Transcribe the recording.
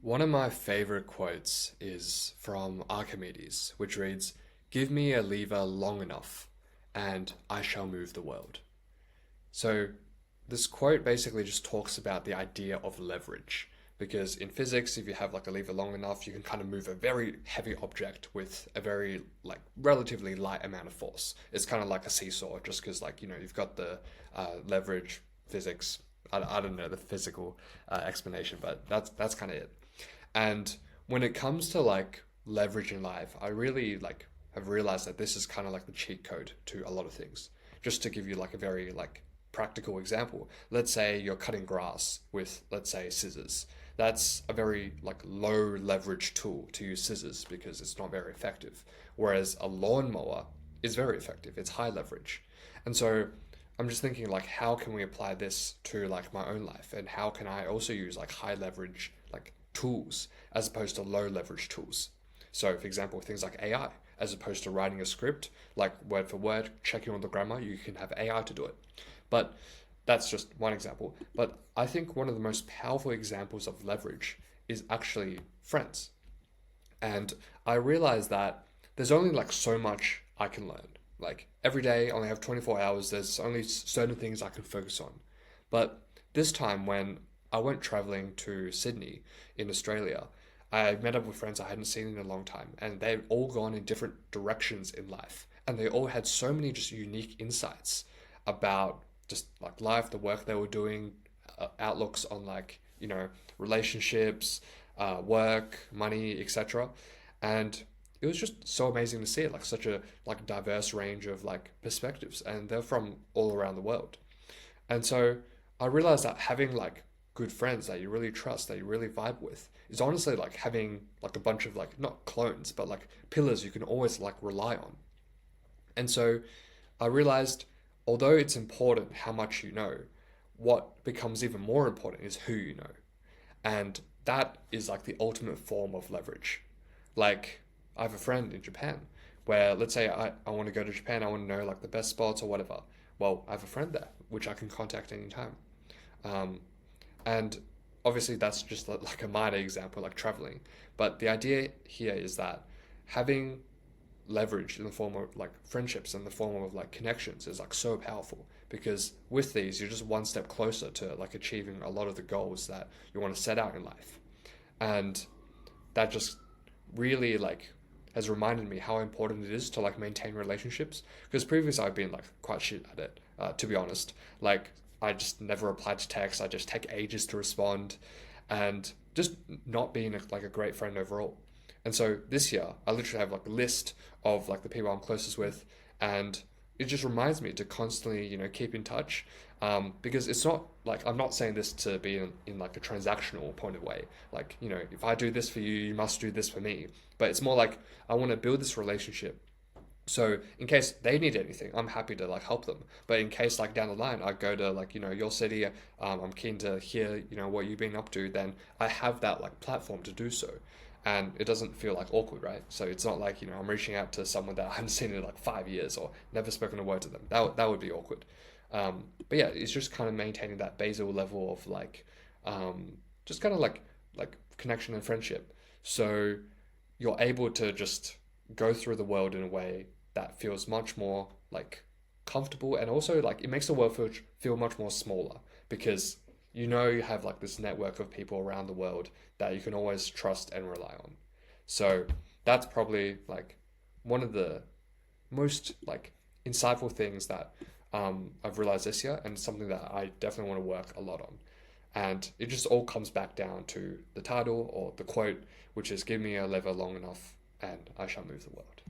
One of my favorite quotes is from Archimedes, which reads, "Give me a lever long enough, and I shall move the world." So, this quote basically just talks about the idea of leverage. Because in physics, if you have like a lever long enough, you can kind of move a very heavy object with a very like relatively light amount of force. It's kind of like a seesaw, just because you've got the leverage physics. I don't know the physical explanation, but that's kind of it. And when it comes to like leverage in life, I really like have realized that this is kind of like the cheat code to a lot of things. Just to give you like a very like practical example, let's say you're cutting grass with, let's say, scissors. That's a very like low leverage tool to use scissors because it's not very effective. Whereas a lawnmower is very effective. It's high leverage. And so I'm just thinking like how can we apply this to like my own life, and how can I also use like high leverage like tools as opposed to low leverage tools. So for example, things like AI, as opposed to writing a script like word for word, checking on the grammar, you can have AI to do it. But that's just one example. But I think one of the most powerful examples of leverage is actually friends. And I realized that there's only like so much I can learn. Like every day, I only have 24 hours. There's only certain things I can focus on. But this time, when I went traveling to Sydney in Australia, I met up with friends I hadn't seen in a long time, and they've all gone in different directions in life. And they all had so many just unique insights about just like life, the work they were doing, outlooks on like, relationships, work, money, etc. And it was just so amazing to see it, like such a like diverse range of like perspectives, and they're from all around the world. And so I realized that having like good friends that you really trust, that you really vibe with, is honestly like having like a bunch of like not clones, but like pillars you can always like rely on. And so I realized although it's important how much you know, what becomes even more important is who you know. And that is like the ultimate form of leverage. Like, I have a friend in Japan where, let's say, I want to go to Japan, I want to know like the best spots or whatever. Well, I have a friend there, which I can contact anytime. Um, and obviously, that's just like a minor example, like traveling. But the idea here is that having leverage in the form of like friendships and the form of like connections is like so powerful, because with these you're just one step closer to like achieving a lot of the goals that you want to set out in life. And that just really like has reminded me how important it is to like maintain relationships, because previously I've been like quite shit at it, to be honest. Like I just never replied to text, I just take ages to respond, and just not being like a great friend overall. And so this year I literally have like a list of like the people I'm closest with, and it just reminds me to constantly keep in touch, because it's not like I'm not saying this to be in like a transactional point of way, like if I do this for you, you must do this for me. But it's more like I want to build this relationship, so in case they need anything, I'm happy to like help them. But in case like down the line I go to like your city, I'm keen to hear what you've been up to, then I have that like platform to do so, and it doesn't feel like awkward, right? So it's not like I'm reaching out to someone that I haven't seen in like 5 years or never spoken a word to them. That would be awkward. But yeah, it's just kind of maintaining that basal level of like, just kind of like connection and friendship. So you're able to just go through the world in a way that feels much more like comfortable, and also like it makes the world feel much more smaller, because you have like this network of people around the world that you can always trust and rely on. So that's probably like one of the most like insightful things that I've realized this year, and something that I definitely want to work a lot on. And it just all comes back down to the title or the quote, which is, "Give me a lever long enough and I shall move the world."